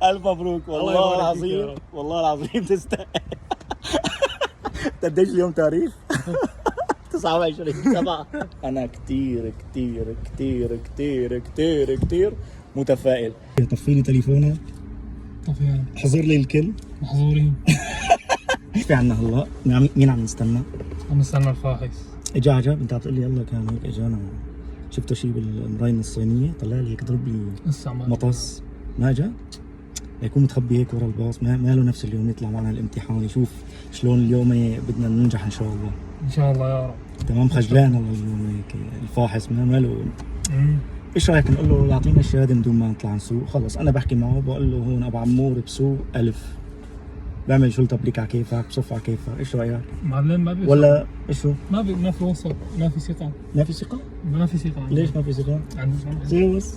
الف مبروك والله العظيم، والله العظيم تستاهل. قديش اليوم تاريخ؟ 29/7. انا كتير كتير كتير كتير كتير كتير متفائل. طفي لي تليفونك. طفي. حضر لي الكل. محظورين. ايش في عنا هلا؟ مين عم نستنى؟ عم نستنى الفاحص. اجا انت عم تقول لي يلا كان هيك اجانا. شفته شيء بالمراية الصينية، طلع لي هيك ضرب لي مطص. ما اجا؟ يكون متخبي هيك ورا الباص، ما له نفس اليوم يطلع معنا الامتحان يشوف شلون اليوم بدنا ننجح ان شاء الله. ان شاء الله يا رب. تمام. خجلان والله اليوم هيك الفاحص ما له. ايش رايك نقول له يعطينا الشهاده من دون ما نطلع نسوق؟ خلص انا بحكي معه بقول له هون ابو عمور بسوق الف، بعمل شلطه بليك على كيفك، بصف على كيفك. ايش رايك؟ معلم ما بيوصل. ولا ايش هو؟ ما في وسط، ما في ثقه. ما في ثقه؟ ما في ثقه. ليش ما في ثقه؟ سيروس.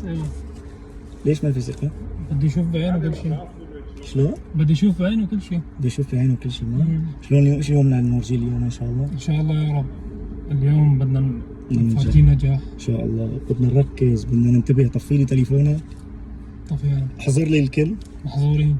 ليش ما في ثقه؟ بدي اشوف بعينه كل شيء. شلون؟ بدي اشوف بعينه كل شيء. بدي اشوف بعينه كل شيء. شلون ايش يومنا نورجيه اليوم ان شاء الله؟ ان شاء الله يا رب. اليوم بدنا نفرجي نجاح ان شاء الله. بدنا نركز، بدنا ننتبه. طفي لي تليفونك. طفي. حضر لي الكل. محظورين.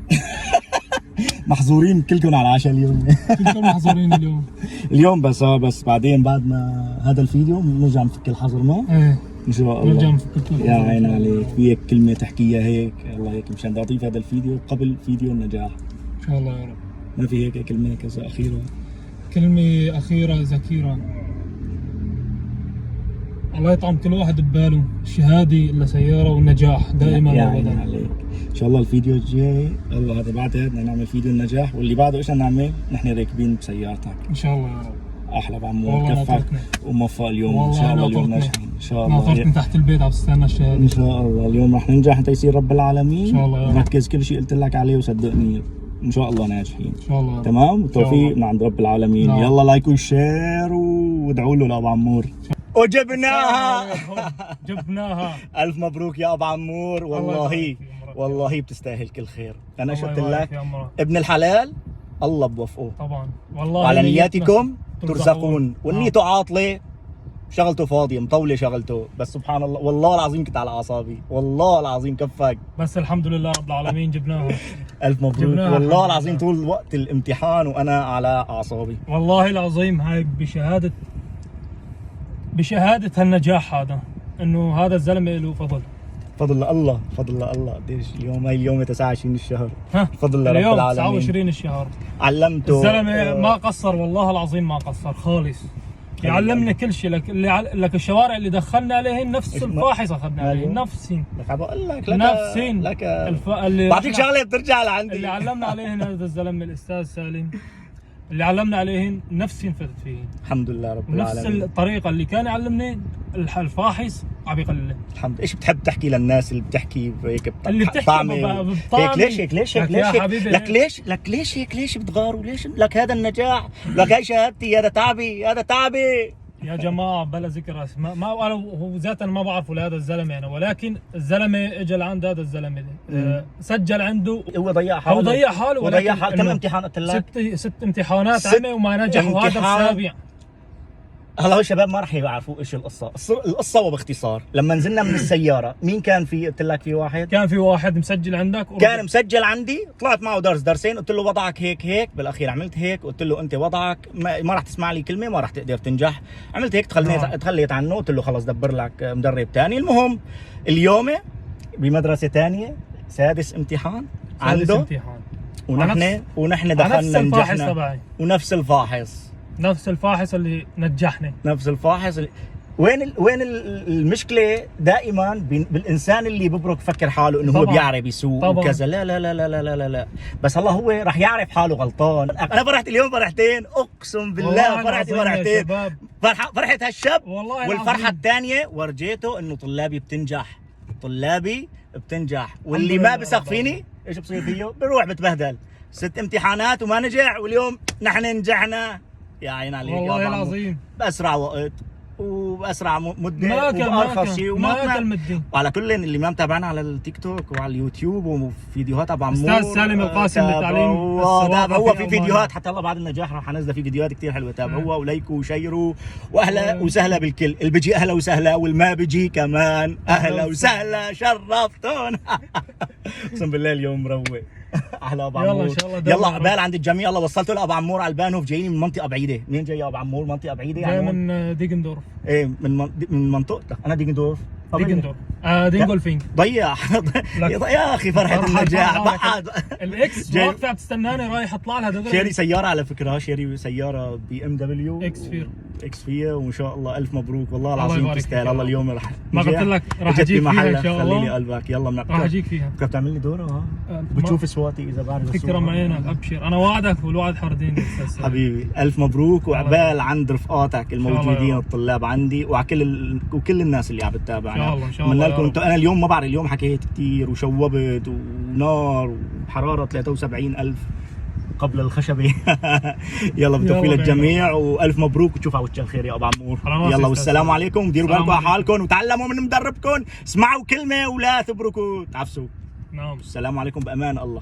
محظورين كلكم على العشاء اليوم. كلكم محظورين اليوم. اليوم بس بعدين بعد ما هذا الفيديو بنرجع نفك الحظر ما؟ ايه ان شاء الله. نرجع نفك الحظر. يا عين عليك. في هيك كلمة تحكيها هيك الله هيك مشان تعطيه هذا الفيديو قبل فيديو النجاح. ان شاء الله يا رب. ما في هيك كلمة كذا أخيرة؟ كلمة أخيرة ذكيرة. الله يطعم كل واحد بباله الشهادة لسيارة والنجاح دائما وابدا. عليك. ان شاء الله الفيديو الجاي الله هذا بعده بدنا نعمل فيديو النجاح، واللي بعده ايش بدنا نعمل؟ نحن راكبين بسيارتك. ان شاء الله يا رب. احلى بعمور كفك وموفق اليوم ان شاء الله. اليوم ناجحين ان شاء الله. ناطرتني تحت البيت عم تستنى الشهادة. ان شاء الله اليوم رح ننجح انت يصير رب العالمين. ان شاء الله يا رب. ركز كل شيء قلت لك عليه وصدقني ان شاء الله ناجحين. ان شاء الله. تمام. التوفيق من عند رب العالمين. نعم. يلا لايك وشير وادعوا له لابو عمور. وجبناها. جبناها. الف مبروك يا ابو عمور. والله بتستاهل كل خير. انا شو قلت لك؟ ابن الحلال الله بوفقه طبعا والله. وعلى نياتكم ترزقون. والنيته عاطله شغلته فاضيه مطوله شغلته. بس سبحان الله والله العظيم كنت على اعصابي، والله العظيم كفك. بس الحمد لله رب العالمين جبناها. الف مبروك والله العظيم. طول وقت الامتحان وانا على اعصابي والله العظيم. هاي بشهادة هالنجاح هذا انه هذا الزلمه له فضل. فضل الله. قديش اليوم؟ هاي اليوم 29 الشهر. فضل الله رب العالمين. 29 الشهر. علمته الزلمه ما قصر والله العظيم، ما قصر خالص. يعلمنا كل شيء. لك الشوارع اللي دخلنا عليهن نفس الفاحص اخذنا عليهن نفسين. لك بقول لك نفسين. اللي بعطيك شغله بترجع لعندي. اللي علمنا عليهن هذا الزلمه الاستاذ سالم، اللي علمنا عليهن نفسين فتت فيهن. الحمد لله رب العالمين. نفس الطريقه اللي كان يعلمني الفاحص عم يقلل. الحمد. ايش بتحب تحكي للناس اللي بتحكي هيك اللي بتحكي هيك ليش لك ليش بتغاروا؟ ليش لك هذا النجاح؟ لك هاي شهادتي، هذا تعبي يا جماعه بلا ذكر اسماء. ما هو ذاتا ما بعرفه لهذا الزلمه يعني، ولكن الزلمه اجى لعند هذا الزلمه سجل عنده. هو ضيع حاله. وضيع حاله. كم امتحان قلت لك؟ ست امتحانات عمي وما نجح، وهذا السابع. هلا الشباب ما راح يعرفوا ايش القصه وباختصار لما نزلنا من السياره مين كان في؟ قلت لك في واحد. كان في واحد مسجل عندك. كان مسجل عندي. طلعت معه درسين قلت له وضعك هيك بالاخير عملت هيك. قلت له انت وضعك ما راح تسمع لي كلمه، ما راح تقدر تنجح. عملت هيك تخليت عنه. قلت له خلص دبر لك مدرب ثاني. المهم اليوم بمدرسه ثانيه سادس امتحان عنده. ونحن دخلنا نجحنا. ونفس الفاحص اللي نجحني. نفس الفاحص اللي وين المشكله دائما بالانسان اللي ببرك فكر حاله انه هو بيعرف يسوق وكذا. لا لا لا لا لا لا لا. بس الله هو راح يعرف حاله غلطان. انا فرحت اليوم فرحتين اقسم بالله. فرحت فرحتين. فرحه هالشاب. والفرحه الثانيه ورجيته انه طلابي بتنجح. واللي ما بثق فيني ايش بصير فيه؟ بروح بتبهدل. 6 امتحانات وما نجح، واليوم نحن نجحنا. يا عين عليك والله العظيم. باسرع وقت وباسرع مده ما كان وبارخص شيء ما كان مدي. وعلى كل اللي ما متابعنا على التيك توك وعلى اليوتيوب وفيديوهات ابو عمور استاذ سالم القاسم للتعليم هو في فيديوهات حتى الله بعد النجاح راح انزل في فيديوهات كثير حلوه. تابعوها ولايكوا وشيروا واهلا وسهلا بالكل اللي بيجي اهلا وسهلا والما بيجي كمان اهلا وسهلا شرفتونا. اقسم بالله اليوم مروق. احلى ابو عمور. يلا ان شاء الله يلا عقبال عند الجميع. الله وصلتوا لابو عمور على البانوف جايين من منطقه بعيده. منين جاي يا ابو عمور؟ منطقه بعيده جاي يعني من ديجندورف. ايه من منطقتك. انا ديجندورف. ديجندورف دينغولفينج. ضيع يا اخي فرحه النجاح بعد. الاكس واقفه بتستناني رايح اطلع لها دغري. شاري سياره على فكره، شاري سياره BMW اكس فيا وان شاء الله الف مبروك والله العظيم تستاهل. الله اليوم راح ما قلت لك راح اجيك فيها ان شاء الله. خلي لي قلبك. يلا بنعطيك راح اجيك فيها. كيف بتعمل لي دوره بتشوف اصواتي اذا بعرف تكرم عينك ابشر. انا وعدك والوعد حردين حبيبي. الف مبروك وعقبال عند رفقاتك الموجودين الطلاب عندي وكل الناس اللي عم تتابعنا. ان شاء الله لكم انتم. انا اليوم ما بعرف، اليوم حكيت كثير وشوبت ونار وحراره 73,000 قبل الخشبه. يلا بالتوفيق للجميع والف مبروك وتشوف على وجه الخير يا ابو عمور. يلا والسلام عليكم. ديروا بالكم على حالكم وتعلموا من مدربكم. اسمعوا كلمه ولا تبركوا تعفسوا. نعم. السلام عليكم بامان الله.